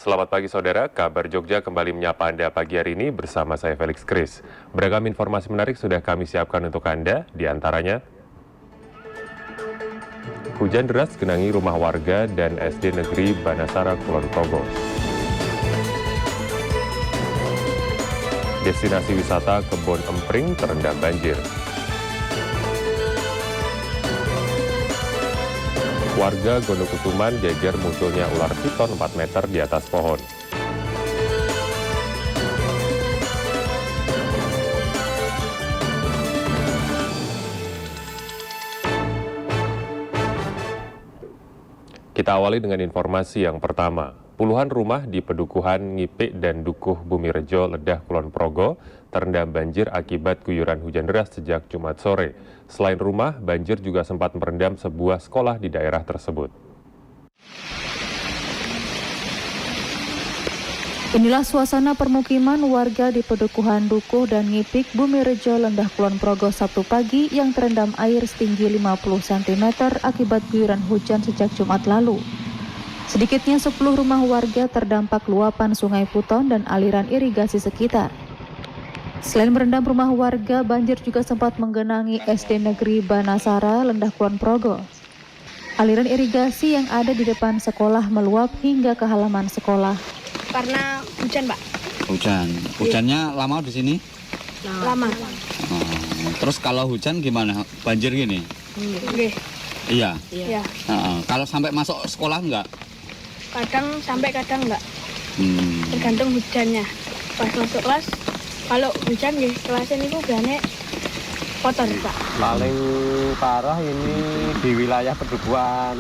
Selamat pagi saudara, kabar Jogja kembali menyapa Anda pagi hari ini bersama saya Felix Kris. Beragam informasi menarik sudah kami siapkan untuk Anda, diantaranya hujan deras genangi rumah warga dan SD Negeri Banasara Kulon Progo. Destinasi wisata Kebon Empring terendam banjir. Warga Gondokusuman geger munculnya ular piton 4 meter di atas pohon. Kita awali dengan informasi yang pertama. Puluhan rumah di Pedukuhan Ngipik dan Dukuh Bumirejo, Ledah, Kulon Progo terendam banjir akibat guyuran hujan deras sejak Jumat sore. Selain rumah, banjir juga sempat merendam sebuah sekolah di daerah tersebut. Inilah suasana permukiman warga di Pedukuhan Dukuh dan Ngipik, Bumirejo, Lendah, Kulon Progo Sabtu pagi yang terendam air setinggi 50 cm akibat guyuran hujan sejak Jumat lalu. Sedikitnya 10 rumah warga terdampak luapan Sungai Puton dan aliran irigasi sekitar. Selain merendam rumah warga, banjir juga sempat menggenangi SD Negeri Banasara, Lendah, Kulon Progo. Aliran irigasi yang ada di depan sekolah meluap hingga ke halaman sekolah. Karena hujan, Pak. Hujannya lama di sini? Lama. Terus kalau hujan gimana? Banjir gini? Iya. Kalau sampai masuk sekolah enggak? Kadang sampai kadang enggak. Tergantung hujannya. Pas masuk kelas, kalau hujan ya kelasnya itu biasanya kotor, Pak. Paling parah ini di wilayah Pedukuhan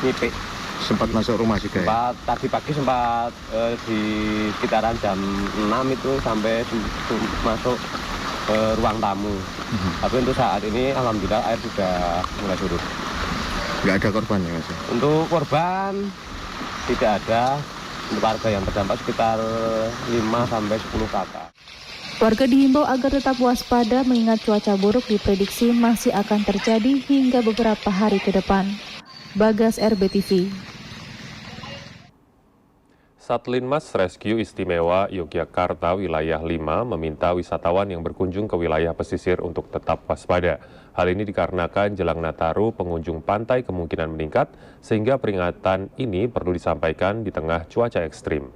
Ngipik. Sempat masuk rumah juga ya? Tadi pagi sempat di sekitaran jam 6 itu sampai masuk ke ruang tamu. Tapi untuk saat ini alhamdulillah air sudah mulai surut. Nggak ada korban ya Mas? Untuk korban tidak ada. Untuk warga yang terdampak sekitar 5-10 kakak. Warga dihimbau agar tetap waspada mengingat cuaca buruk diprediksi masih akan terjadi hingga beberapa hari ke depan. Bagas, RBTV. Satlinmas Rescue Istimewa Yogyakarta Wilayah 5 meminta wisatawan yang berkunjung ke wilayah pesisir untuk tetap waspada. Hal ini dikarenakan jelang Nataru pengunjung pantai kemungkinan meningkat, sehingga peringatan ini perlu disampaikan di tengah cuaca ekstrim.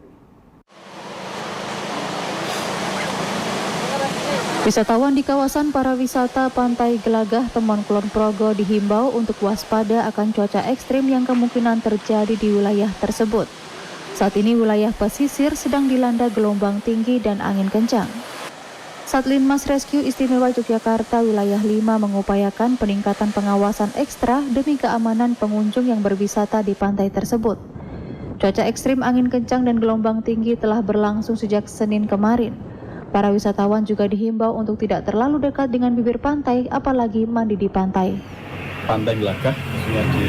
Wisatawan di kawasan parawisata Pantai Gelagah, Temon, Kulon Progo dihimbau untuk waspada akan cuaca ekstrim yang kemungkinan terjadi di wilayah tersebut. Saat ini wilayah pesisir sedang dilanda gelombang tinggi dan angin kencang. Satlinmas Rescue Istimewa Yogyakarta Wilayah 5 mengupayakan peningkatan pengawasan ekstra demi keamanan pengunjung yang berwisata di pantai tersebut. Cuaca ekstrim angin kencang dan gelombang tinggi telah berlangsung sejak Senin kemarin. Para wisatawan juga dihimbau untuk tidak terlalu dekat dengan bibir pantai, apalagi mandi di pantai. Pantai Gelagah, khususnya di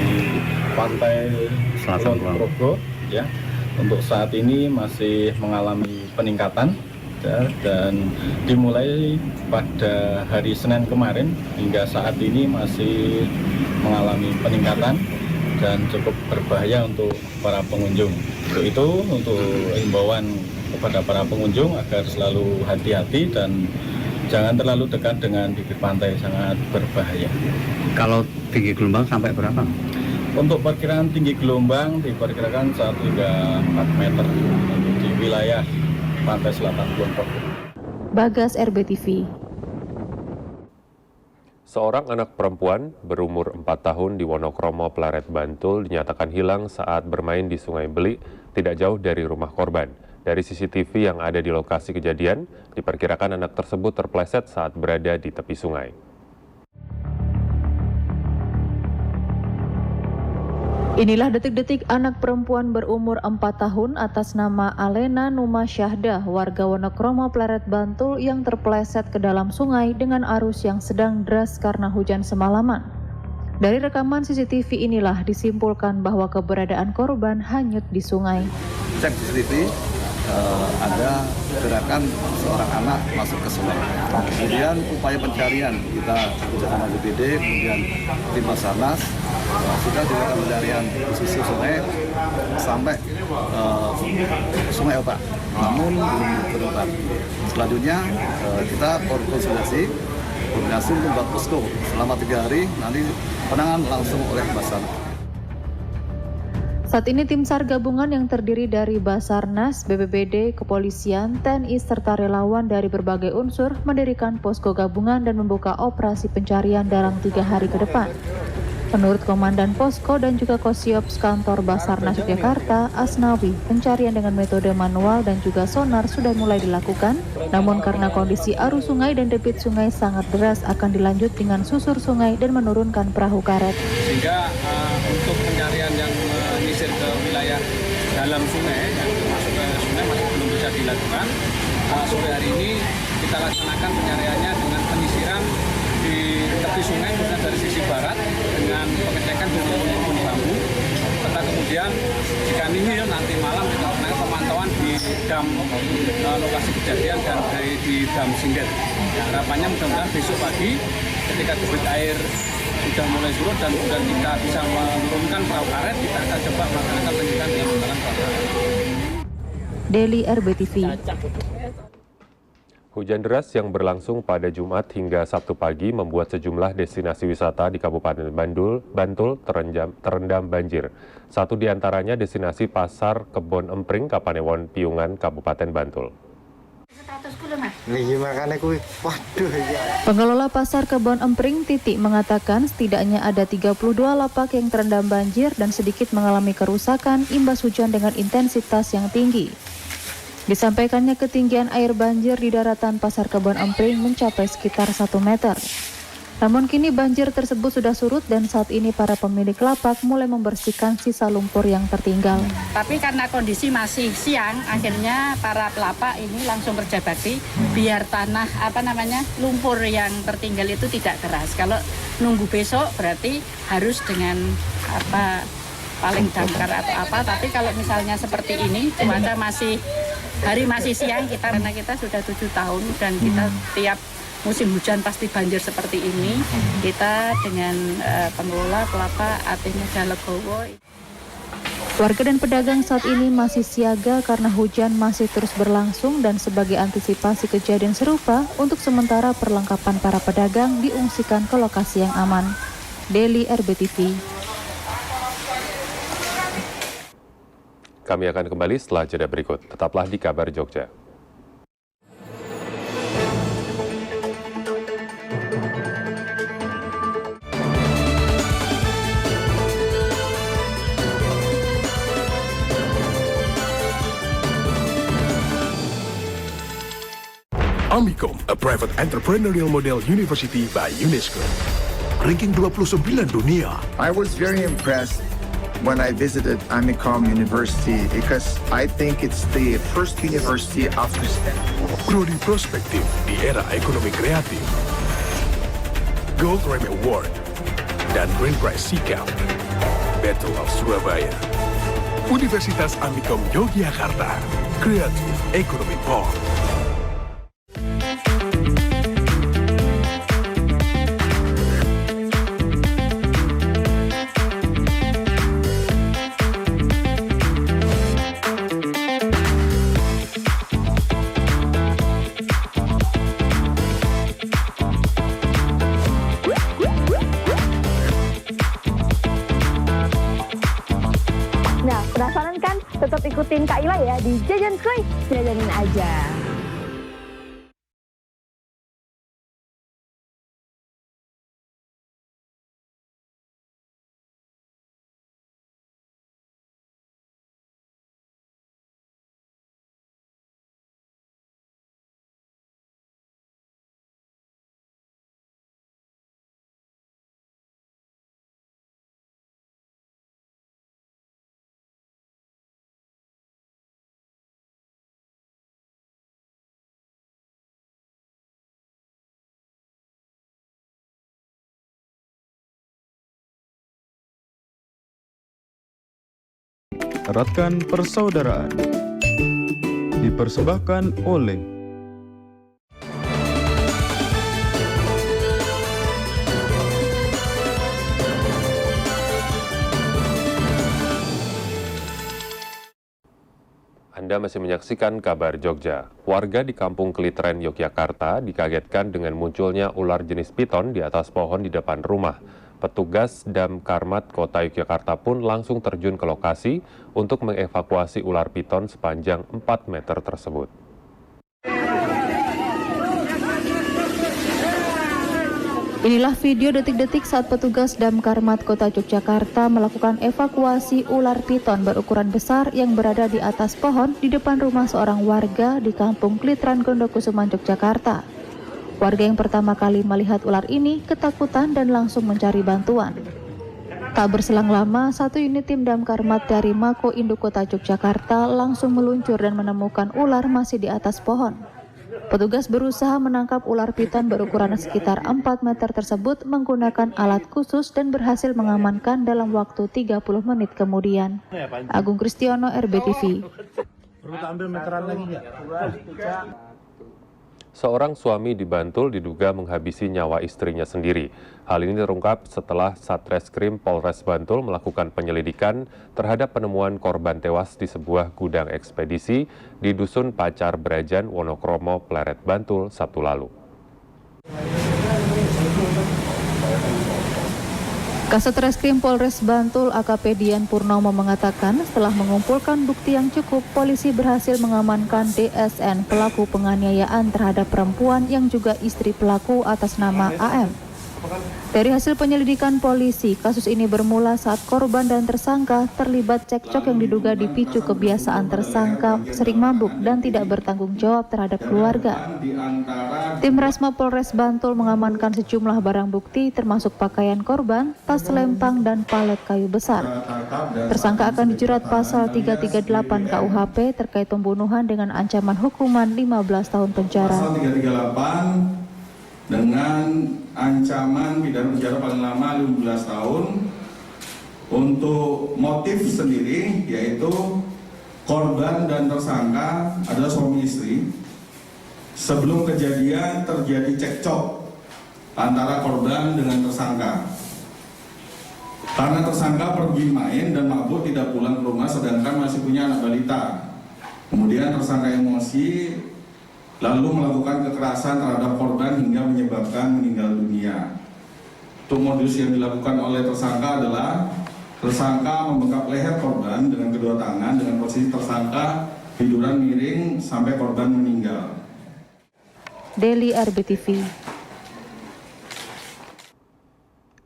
Pantai Kulon Progo, ya, untuk saat ini masih mengalami peningkatan, ya, dan dimulai pada hari Senin kemarin hingga saat ini masih mengalami peningkatan dan cukup berbahaya untuk para pengunjung. Untuk itu, untuk himbauan kepada para pengunjung agar selalu hati-hati dan jangan terlalu dekat dengan bibir pantai, sangat berbahaya. Kalau tinggi gelombang sampai berapa? Untuk perkiraan tinggi gelombang diperkirakan 1 hingga 4 meter di wilayah pantai selatan Kulon Progo. Bagas, RBTV. Seorang anak perempuan berumur 4 tahun di Wonokromo, Pleret, Bantul dinyatakan hilang saat bermain di Sungai Beli, tidak jauh dari rumah korban. Dari CCTV yang ada di lokasi kejadian, diperkirakan anak tersebut terpleset saat berada di tepi sungai. Inilah detik-detik anak perempuan berumur 4 tahun atas nama Alena Numa Syahdah, warga Wonokromo, Pleret, Bantul yang terpleset ke dalam sungai dengan arus yang sedang deras karena hujan semalaman. Dari rekaman CCTV inilah disimpulkan bahwa keberadaan korban hanyut di sungai. Cek CCTV, ada gerakan seorang anak masuk ke sungai. Kemudian upaya pencarian kita bersama BPD, kemudian tim Basarnas sudah dilakukan pencarian di sisi sungai sampai Sungai Opak, namun belum terungkap. Selanjutnya kita koordinasi untuk membuat posko selama 3 hari, nanti penanganan langsung oleh Basarnas. Saat ini tim SAR gabungan yang terdiri dari Basarnas, BPBD, Kepolisian, TNI, serta relawan dari berbagai unsur mendirikan posko gabungan dan membuka operasi pencarian dalam 3 hari ke depan. Menurut Komandan Posko dan juga Kosiops Kantor Basarnas Yogyakarta, Asnawi, pencarian dengan metode manual dan juga sonar sudah mulai dilakukan, namun karena kondisi arus sungai dan debit sungai sangat deras akan dilanjut dengan susur sungai dan menurunkan perahu karet. Sehingga untuk pencarian yang menyisir ke wilayah dalam sungai, yang masuk ke sungai masih belum bisa dilakukan. Sore hari ini kita laksanakan pencariannya dengan penyisiran di tepi sungai, khususnya dari sisi barat, dengan pengecekan dengan pun bambu. Serta kemudian jika nihil nanti malam kita lakukan pemantauan di dam lokasi kejadian dan di dam Singget. Ya, harapannya mudah-mudahan besok pagi ketika debit air sudah mulai surut dan sudah kita bisa menurunkan perahu karet, kita akan coba melaksanakan penyidikan di menggunakan perahu karet. Daily RBTV. Hujan deras yang berlangsung pada Jumat hingga Sabtu pagi membuat sejumlah destinasi wisata di Kabupaten Bantul terendam banjir. Satu di antaranya destinasi Pasar Kebon Empring, Kapanewon, Piungan, Kabupaten Bantul. Pengelola Pasar Kebon Empring Titik mengatakan setidaknya ada 32 lapak yang terendam banjir dan sedikit mengalami kerusakan imbas hujan dengan intensitas yang tinggi. Disampaikannya ketinggian air banjir di daratan Pasar Kebon Empring mencapai sekitar 1 meter. Namun kini banjir tersebut sudah surut dan saat ini para pemilik lapak mulai membersihkan sisa lumpur yang tertinggal. Tapi karena kondisi masih siang, akhirnya para pelapak ini langsung kerja bakti biar tanah lumpur yang tertinggal itu tidak keras. Kalau nunggu besok berarti harus dengan paling damkar atau apa. Tapi kalau misalnya seperti ini cuaca hari masih siang, karena kita sudah 7 tahun dan kita tiap musim hujan pasti banjir seperti ini. Kita dengan pengelola Pelapa Ati Muda Legowo. Warga dan pedagang saat ini masih siaga karena hujan masih terus berlangsung dan sebagai antisipasi kejadian serupa, untuk sementara perlengkapan para pedagang diungsikan ke lokasi yang aman. Daily RBTV. Kami akan kembali setelah jeda berikut. Tetaplah di Kabar Jogja. Amicom, a private entrepreneurial model university by UNESCO. Ranking 29 dunia. I was very impressed when I visited Amicom University because I think it's the first university after Stanford. Prodi Prospektif di era ekonomi kreatif. Gold Rem Award dan Grand Prize Sikap. Battle of Surabaya. Universitas Amicom Yogyakarta. Creative Economy Park. Nah, penasaran kan? Tetap ikutin Kak Ila ya di Jajan Kuy, jajanin aja. Eratkan persaudaraan. Dipersembahkan oleh Anda masih menyaksikan Kabar Jogja. Warga di Kampung Klitren, Yogyakarta dikagetkan dengan munculnya ular jenis piton di atas pohon di depan rumah. Petugas Damkarmat Kota Yogyakarta pun langsung terjun ke lokasi untuk mengevakuasi ular piton sepanjang 4 meter tersebut. Inilah video detik-detik saat petugas Damkarmat Kota Yogyakarta melakukan evakuasi ular piton berukuran besar yang berada di atas pohon di depan rumah seorang warga di Kampung Klitren, Gondokusuman, Yogyakarta. Warga yang pertama kali melihat ular ini ketakutan dan langsung mencari bantuan. Tak berselang lama, satu unit tim Damkarmat dari Mako Induk Kota Yogyakarta langsung meluncur dan menemukan ular masih di atas pohon. Petugas berusaha menangkap ular piton berukuran sekitar 4 meter tersebut menggunakan alat khusus dan berhasil mengamankan dalam waktu 30 menit kemudian. Agung Kristiono, RBTV. Seorang suami di Bantul diduga menghabisi nyawa istrinya sendiri. Hal ini terungkap setelah Satreskrim Polres Bantul melakukan penyelidikan terhadap penemuan korban tewas di sebuah gudang ekspedisi di Dusun Pacar Brajan, Wonokromo, Pleret, Bantul, Sabtu lalu. Kasat Reskrim Polres Bantul AKP Dian Purnomo mengatakan setelah mengumpulkan bukti yang cukup, polisi berhasil mengamankan DSN pelaku penganiayaan terhadap perempuan yang juga istri pelaku atas nama AM. Dari hasil penyelidikan polisi, kasus ini bermula saat korban dan tersangka terlibat cekcok yang diduga dipicu kebiasaan tersangka sering mabuk dan tidak bertanggung jawab terhadap keluarga. Tim Resma Polres Bantul mengamankan sejumlah barang bukti termasuk pakaian korban, tas lempang, dan palet kayu besar. Tersangka akan dijerat pasal 338 KUHP terkait pembunuhan dengan ancaman hukuman 15 tahun penjara. Pasal 338 dengan ancaman pidana penjara paling lama 15 tahun. Untuk motif sendiri yaitu korban dan tersangka adalah suami istri. Sebelum kejadian terjadi cekcok antara korban dengan tersangka. Karena tersangka pergi main dan mabuk tidak pulang ke rumah sedangkan masih punya anak balita. Kemudian tersangka emosi lalu melakukan kekerasan terhadap korban hingga menyebabkan meninggal dunia. Untuk modus yang dilakukan oleh tersangka adalah tersangka membekap leher korban dengan kedua tangan dengan posisi tersangka tiduran miring sampai korban meninggal. Daily RBTV.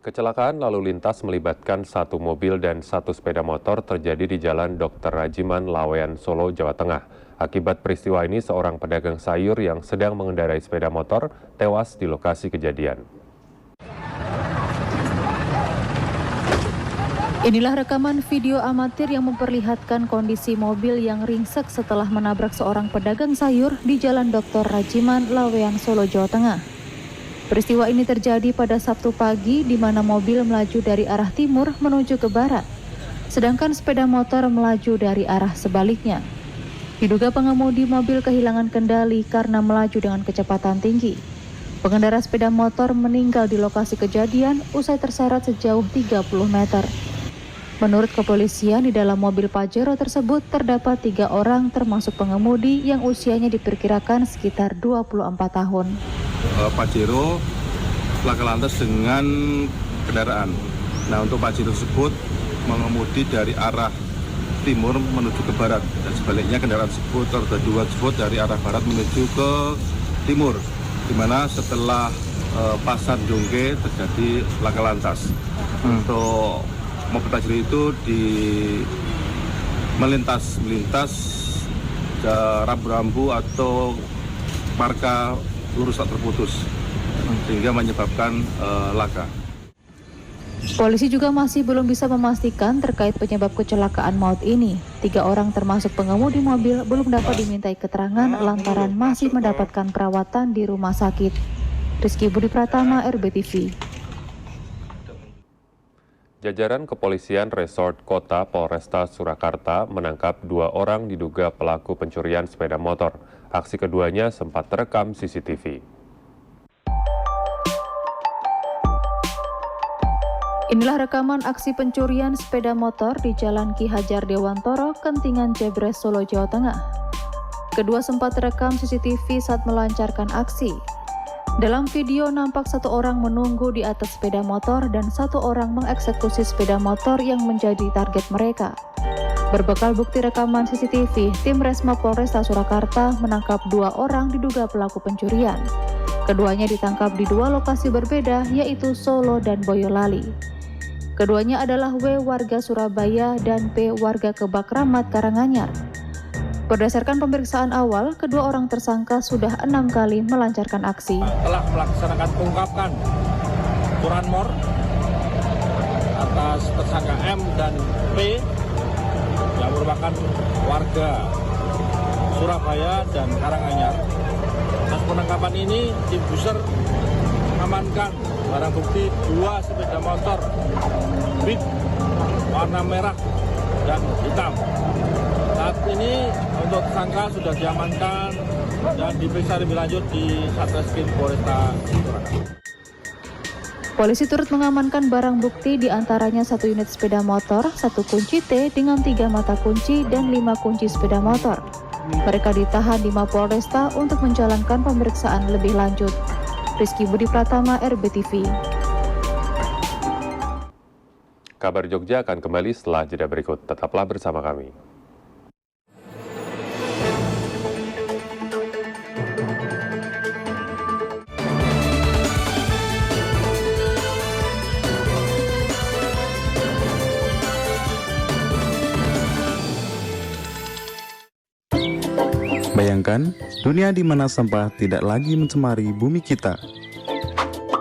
Kecelakaan lalu lintas melibatkan satu mobil dan satu sepeda motor terjadi di Jalan Dr. Rajiman, Lawean, Solo, Jawa Tengah. Akibat peristiwa ini, seorang pedagang sayur yang sedang mengendarai sepeda motor tewas di lokasi kejadian. Inilah rekaman video amatir yang memperlihatkan kondisi mobil yang ringsek setelah menabrak seorang pedagang sayur di Jalan Dr. Rajiman, Lawean, Solo, Jawa Tengah. Peristiwa ini terjadi pada Sabtu pagi di mana mobil melaju dari arah timur menuju ke barat, sedangkan sepeda motor melaju dari arah sebaliknya. Diduga pengemudi mobil kehilangan kendali karena melaju dengan kecepatan tinggi. Pengendara sepeda motor meninggal di lokasi kejadian usai terseret sejauh 30 meter. Menurut kepolisian, di dalam mobil Pajero tersebut terdapat 3 orang termasuk pengemudi yang usianya diperkirakan sekitar 24 tahun. Pajero laka lantas dengan kendaraan. Nah, untuk Pajero tersebut mengemudi dari arah timur menuju ke barat dan sebaliknya kendaraan tersebut roda 2 tersebut dari arah barat menuju ke timur, di mana setelah Pasar Jongke terjadi laka lantas. Untuk mobil Pajero itu melintas rambu-rambu atau marka lurus tak terputus sehingga menyebabkan laka. Polisi juga masih belum bisa memastikan terkait penyebab kecelakaan maut ini. 3 orang termasuk pengemudi mobil belum dapat dimintai keterangan lantaran masih mendapatkan perawatan di rumah sakit. Rizky Budi Pratama, RBTV. Jajaran Kepolisian Resort Kota Polresta Surakarta menangkap 2 orang diduga pelaku pencurian sepeda motor. Aksi keduanya sempat terekam CCTV. Inilah rekaman aksi pencurian sepeda motor di Jalan Ki Hajar Dewantoro, Kentingan Jebres, Solo, Jawa Tengah. Kedua sempat terekam CCTV saat melancarkan aksi. Dalam video nampak satu orang menunggu di atas sepeda motor dan satu orang mengeksekusi sepeda motor yang menjadi target mereka. Berbekal bukti rekaman CCTV, tim Resma Polresta Surakarta menangkap 2 orang diduga pelaku pencurian. Keduanya ditangkap di 2 lokasi berbeda, yaitu Solo dan Boyolali. Keduanya adalah W warga Surabaya dan P warga Kebak Ramat, Karanganyar. Berdasarkan pemeriksaan awal, kedua orang tersangka sudah 6 kali melancarkan aksi. Telah melaksanakan pengungkapan curanmor atas tersangka M dan P yang merupakan warga Surabaya dan Karanganyar. Atas penangkapan ini, tim Buser mengamankan barang bukti 2 sepeda motor Beat warna merah dan hitam. Saat ini untuk tersangka sudah diamankan dan diperiksa lebih lanjut di Satreskrim Polresta Surakarta. Polisi turut mengamankan barang bukti diantaranya 1 unit sepeda motor, 1 kunci T dengan 3 mata kunci dan 5 kunci sepeda motor. Mereka ditahan di Mapolresta untuk menjalankan pemeriksaan lebih lanjut. Rizky Budi Pratama, RBTV. Kabar Jogja akan kembali setelah jeda berikut. Tetaplah bersama kami. Bayangkan, dunia di mana sampah tidak lagi mencemari bumi kita.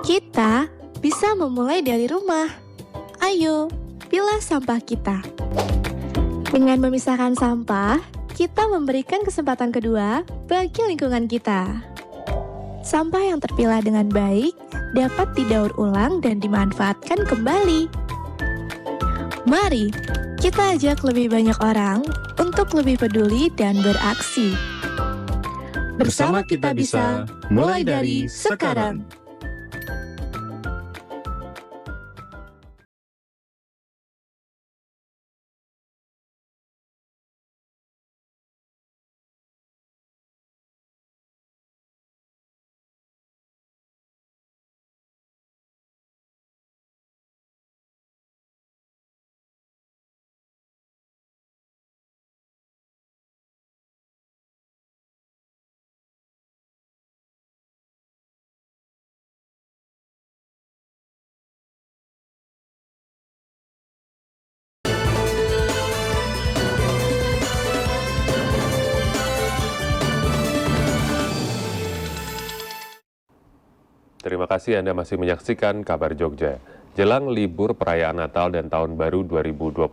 Kita bisa memulai dari rumah. Ayo, pilah sampah kita. Dengan memisahkan sampah, kita memberikan kesempatan kedua bagi lingkungan kita. Sampah yang terpilah dengan baik dapat didaur ulang dan dimanfaatkan kembali. Mari, kita ajak lebih banyak orang untuk lebih peduli dan beraksi. Bersama kita bisa, mulai dari sekarang. Terima kasih Anda masih menyaksikan Kabar Jogja. Jelang libur perayaan Natal dan Tahun Baru 2025,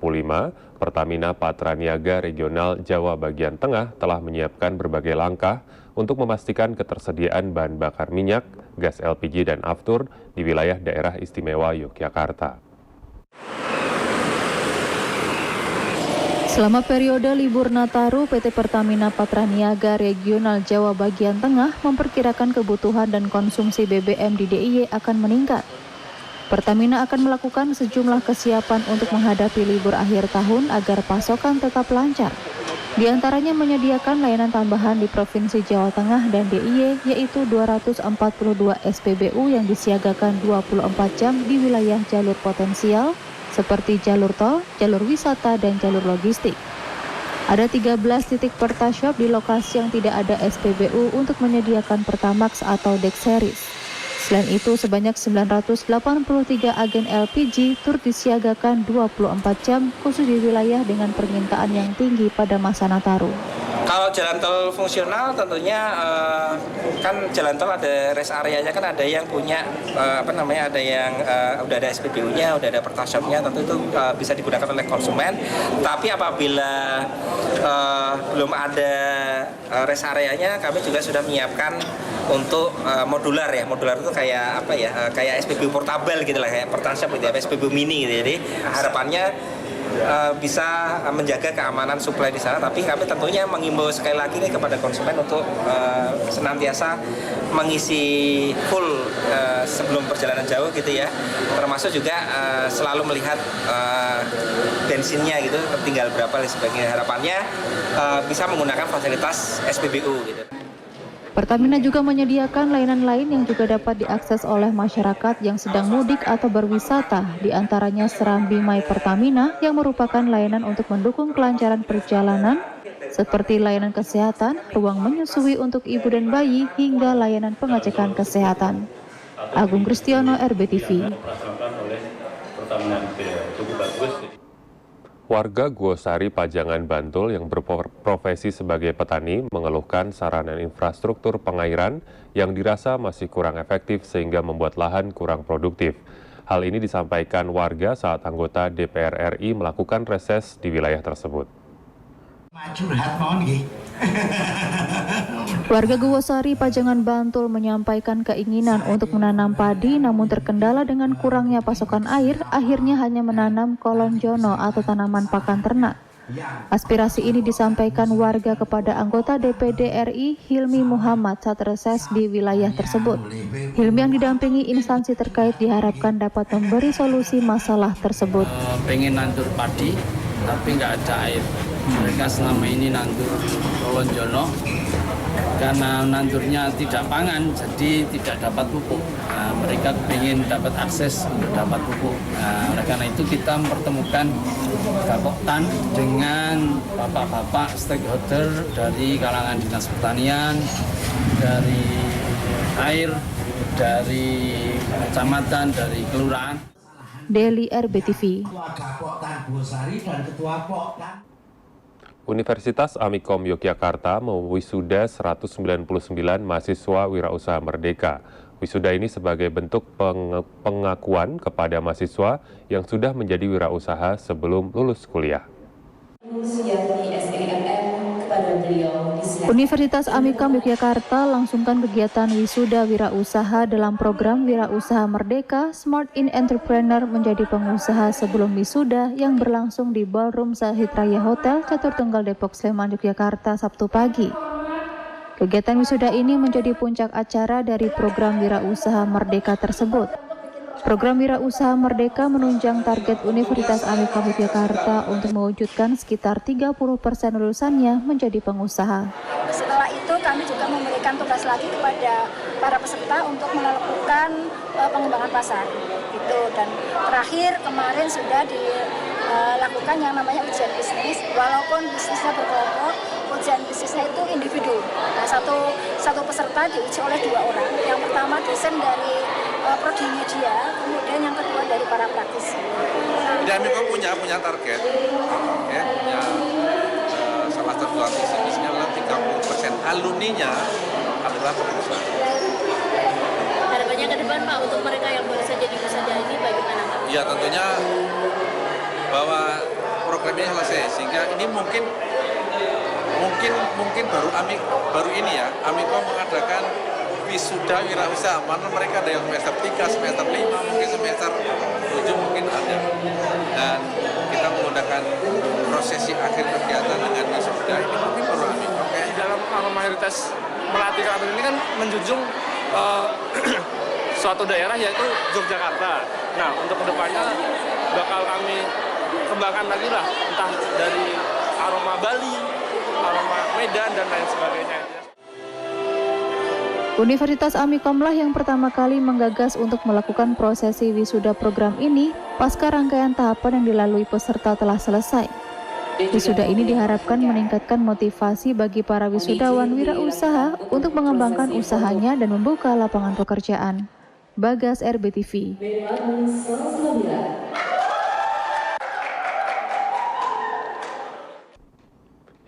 Pertamina Patraniaga Regional Jawa Bagian Tengah telah menyiapkan berbagai langkah untuk memastikan ketersediaan bahan bakar minyak, gas LPG dan aftur di wilayah daerah istimewa Yogyakarta. Selama periode libur Nataru, PT Pertamina Patraniaga Regional Jawa Bagian Tengah memperkirakan kebutuhan dan konsumsi BBM di DIY akan meningkat. Pertamina akan melakukan sejumlah kesiapan untuk menghadapi libur akhir tahun agar pasokan tetap lancar. Di antaranya menyediakan layanan tambahan di Provinsi Jawa Tengah dan DIY, yaitu 242 SPBU yang disiagakan 24 jam di wilayah jalur potensial, seperti jalur tol, jalur wisata, dan jalur logistik. Ada 13 titik Pertashop di lokasi yang tidak ada SPBU untuk menyediakan Pertamax atau Dex Series. Selain itu, sebanyak 983 agen LPG turut disiagakan 24 jam khusus di wilayah dengan permintaan yang tinggi pada masa Nataru. Kalau jalan tol fungsional tentunya kan jalan tol ada rest areanya, kan ada yang punya ada yang udah ada SPBU-nya, udah ada Pertashop-nya, tentu itu bisa digunakan oleh konsumen. Tapi apabila belum ada rest areanya, kami juga sudah menyiapkan untuk modular ya. Modular itu kayak kayak SPBU portable gitu lah, kayak Pertashop gitu ya, SPBU mini gitu. Jadi harapannya bisa menjaga keamanan suplai di sana, tapi kami tentunya mengimbau sekali lagi nih kepada konsumen untuk senantiasa mengisi full sebelum perjalanan jauh gitu ya, termasuk juga selalu melihat bensinnya gitu tinggal berapa dan sebagainya. Harapannya bisa menggunakan fasilitas SPBU gitu. Pertamina juga menyediakan layanan lain yang juga dapat diakses oleh masyarakat yang sedang mudik atau berwisata, di antaranya Serambi My Pertamina yang merupakan layanan untuk mendukung kelancaran perjalanan, seperti layanan kesehatan, ruang menyusui untuk ibu dan bayi, hingga layanan pengecekan kesehatan. Agung Kristiono, RBTV. Warga Guosari, Pajangan, Bantul yang berprofesi sebagai petani mengeluhkan sarana infrastruktur pengairan yang dirasa masih kurang efektif sehingga membuat lahan kurang produktif. Hal ini disampaikan warga saat anggota DPR RI melakukan reses di wilayah tersebut. Warga Guosari, Pajangan, Bantul menyampaikan keinginan untuk menanam padi, namun terkendala dengan kurangnya pasokan air, akhirnya hanya menanam kolonjono atau tanaman pakan ternak. Aspirasi ini disampaikan warga kepada anggota DPD RI Hilmi Muhammad saat reses di wilayah tersebut. Hilmi yang didampingi instansi terkait diharapkan dapat memberi solusi masalah tersebut. Pengen nandur padi, tapi nggak ada air. Mereka selama ini nandur kolonjono, karena nandurnya tidak pangan, jadi tidak dapat pupuk. Nah, mereka ingin dapat akses untuk dapat pupuk. Nah, oleh karena itu kita mempertemukan Gapoktan dengan bapak-bapak stakeholder dari kalangan dinas pertanian, dari air, dari kecamatan, dari kelurahan. Deli, RBTV. Universitas Amikom Yogyakarta mewisuda 199 mahasiswa wirausaha merdeka. Wisuda ini sebagai bentuk pengakuan kepada mahasiswa yang sudah menjadi wirausaha sebelum lulus kuliah. Universitas Amikom Yogyakarta langsungkan kegiatan wisuda wirausaha dalam program Wirausaha Merdeka Smart in Entrepreneur menjadi pengusaha sebelum wisuda yang berlangsung di Ballroom Zahid Raya Hotel Catur Tunggal Depok Sleman Yogyakarta Sabtu pagi. Kegiatan wisuda ini menjadi puncak acara dari program Wirausaha Merdeka tersebut. Program Wirausaha Merdeka menunjang target Universitas Amikom Yogyakarta untuk mewujudkan sekitar 30% lulusannya menjadi pengusaha. Setelah itu kami juga memberikan tugas lagi kepada para peserta untuk melakukan pengembangan pasar. Gitu. Dan terakhir kemarin sudah dilakukan yang namanya ujian bisnis, walaupun bisnisnya berkelompok, ujian bisnisnya itu individu. Nah, satu peserta diuji oleh 2 orang. Yang pertama dosen dari prodi media, kemudian yang kedua dari para praktisi. Jadi Amikom punya target, ya, punya salah satu bisnisnya adalah 30% alumninya adalah pengusaha. Harapannya ke depan Pak untuk mereka yang baru saja di usaha ini bagaimana Pak? Ya tentunya bahwa programnya selesai sehingga ini mungkin baru ini ya Amikom mengadakan wisuda wirausaha, mana mereka ada yang semester 3, semester 5, mungkin semester 7 mungkin ada. Dan kita menggunakan prosesi akhir kegiatan dengan wisuda ini mungkin baru Amikom. Di dalam mayoritas melatih karakter ini kan menjunjung suatu daerah yaitu Yogyakarta. Nah, untuk kedepannya bakal kami kembangkan lagi lah, entah dari aroma Bali, aroma Medan, dan lain sebagainya. Universitas Amikomlah yang pertama kali menggagas untuk melakukan prosesi wisuda program ini pasca rangkaian tahapan yang dilalui peserta telah selesai. Wisuda ini diharapkan meningkatkan motivasi bagi para wisudawan wirausaha untuk mengembangkan usahanya dan membuka lapangan pekerjaan. Bagas, RBTV.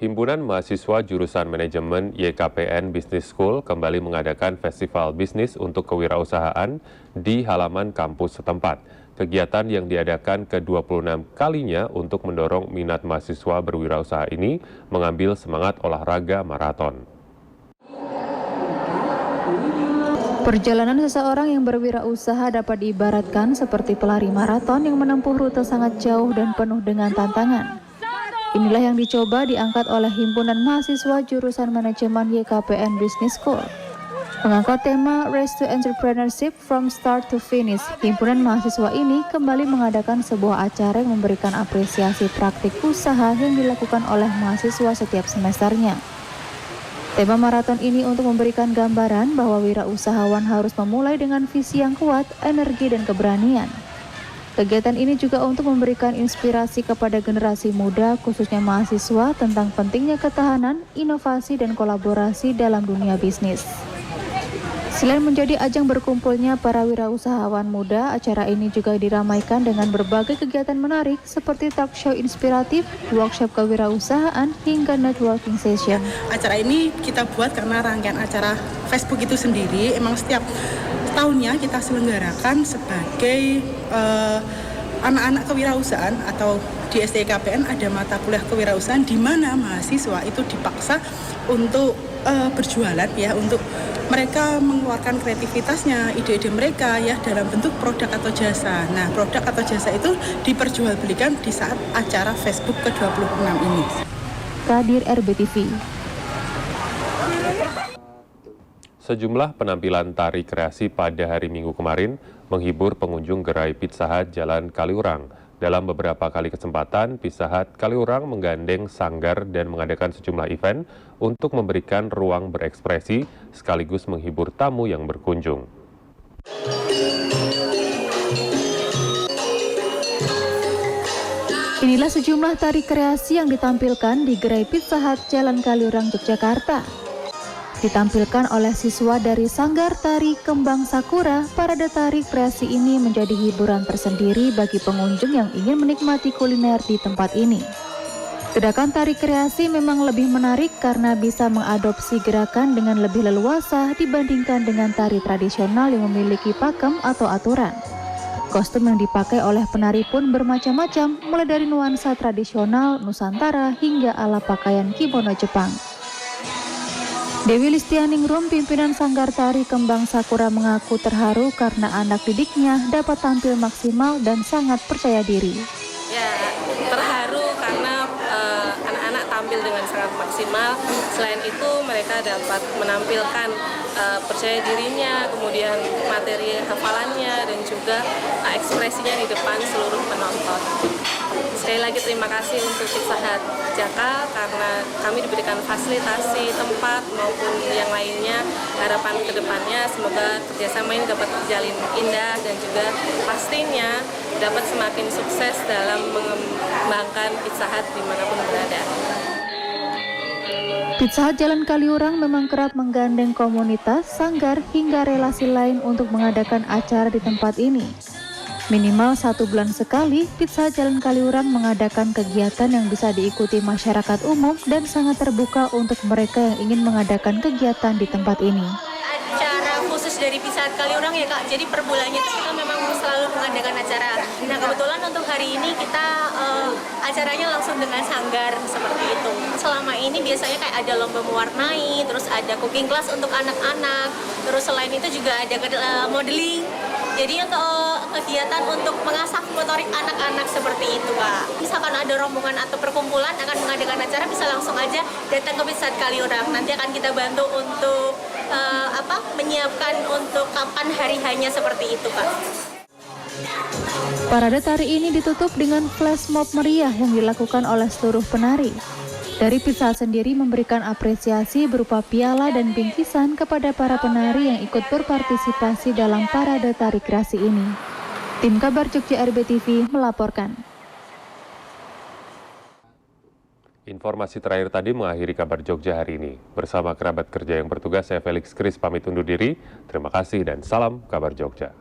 Himpunan Mahasiswa Jurusan Manajemen YKPN Business School kembali mengadakan festival bisnis untuk kewirausahaan di halaman kampus setempat. Kegiatan yang diadakan ke-26 kalinya untuk mendorong minat mahasiswa berwirausaha ini mengambil semangat olahraga maraton. Perjalanan seseorang yang berwirausaha dapat diibaratkan seperti pelari maraton yang menempuh rute sangat jauh dan penuh dengan tantangan. Inilah yang dicoba diangkat oleh Himpunan Mahasiswa Jurusan Manajemen YKPN Business School. Mengangkat tema Race to Entrepreneurship from Start to Finish, himpunan mahasiswa ini kembali mengadakan sebuah acara yang memberikan apresiasi praktik usaha yang dilakukan oleh mahasiswa setiap semesternya. Tema maraton ini untuk memberikan gambaran bahwa wirausahawan harus memulai dengan visi yang kuat, energi, dan keberanian. Kegiatan ini juga untuk memberikan inspirasi kepada generasi muda, khususnya mahasiswa, tentang pentingnya ketahanan, inovasi, dan kolaborasi dalam dunia bisnis. Selain menjadi ajang berkumpulnya para wirausahawan muda, acara ini juga diramaikan dengan berbagai kegiatan menarik seperti talk show inspiratif, workshop kewirausahaan, hingga networking session. Acara ini kita buat karena rangkaian acara Facebook itu sendiri, emang setiap tahunnya kita selenggarakan sebagai anak-anak kewirausahaan atau di STKPN ada mata kuliah kewirausahaan di mana mahasiswa itu dipaksa untuk berjualan ya, untuk mereka mengeluarkan kreativitasnya, ide-ide mereka ya dalam bentuk produk atau jasa. Nah, produk atau jasa itu diperjualbelikan di saat acara Facebook ke-26 ini. Kadir RBTV. Sejumlah penampilan tari kreasi pada hari Minggu kemarin menghibur pengunjung gerai Pizza Hut Jalan Kaliurang. Dalam beberapa kali kesempatan, Pizza Hut Kaliurang menggandeng sanggar dan mengadakan sejumlah event untuk memberikan ruang berekspresi sekaligus menghibur tamu yang berkunjung. Inilah sejumlah tari kreasi yang ditampilkan di gerai Pizza Hut Jalan Kaliurang, Yogyakarta. Ditampilkan oleh siswa dari Sanggar Tari Kembang Sakura, parade tari kreasi ini menjadi hiburan tersendiri bagi pengunjung yang ingin menikmati kuliner di tempat ini. Gerakan tari kreasi memang lebih menarik karena bisa mengadopsi gerakan dengan lebih leluasa dibandingkan dengan tari tradisional yang memiliki pakem atau aturan. Kostum yang dipakai oleh penari pun bermacam-macam, mulai dari nuansa tradisional, Nusantara, hingga ala pakaian kimono Jepang. Dewi Listianingrum, pimpinan Sanggar Tari Kembang Sakura, mengaku terharu karena anak didiknya dapat tampil maksimal dan sangat percaya diri. Ya, terharu karena anak-anak tampil dengan sangat maksimal. Selain itu, mereka dapat menampilkan percaya dirinya, kemudian materi hafalannya, dan juga ekspresinya di depan seluruh penonton. Sekali lagi terima kasih untuk Pizza Hut Jaka karena kami diberikan fasilitasi tempat maupun yang lainnya. Harapan kedepannya semoga kerjasama ini dapat terjalin indah dan juga pastinya dapat semakin sukses dalam mengembangkan Pizza Hut dimanapun berada. Pizza Hut Jalan Kaliurang memang kerap menggandeng komunitas, sanggar, hingga relasi lain untuk mengadakan acara di tempat ini. Minimal 1 bulan sekali, Pizza Hut Jalan Kaliurang mengadakan kegiatan yang bisa diikuti masyarakat umum dan sangat terbuka untuk mereka yang ingin mengadakan kegiatan di tempat ini. Acara khusus dari Pizza Hut Kaliurang ya Kak, jadi per bulannya kita memang selalu mengadakan acara. Nah kebetulan untuk hari ini kita acaranya langsung dengan sanggar seperti itu. Selama ini biasanya kayak ada lomba mewarnai, terus ada cooking class untuk anak-anak, terus selain itu juga ada modeling. Jadi untuk kegiatan untuk mengasah motorik anak-anak seperti itu Kak. Misalkan ada rombongan atau perkumpulan akan mengadakan acara, bisa langsung aja datang ke Pizza Hut Kaliurang. Nanti akan kita bantu untuk menyiapkan untuk kapan hari hanya seperti itu Kak. Parade tari ini ditutup dengan flash mob meriah yang dilakukan oleh seluruh penari. Dari Pizza Hut sendiri memberikan apresiasi berupa piala dan bingkisan kepada para penari yang ikut berpartisipasi dalam parade tari kreasi ini. Tim Kabar Jogja RBTV melaporkan. Informasi terakhir tadi mengakhiri Kabar Jogja hari ini. Bersama kerabat kerja yang bertugas, saya Felix Kris pamit undur diri. Terima kasih dan salam Kabar Jogja.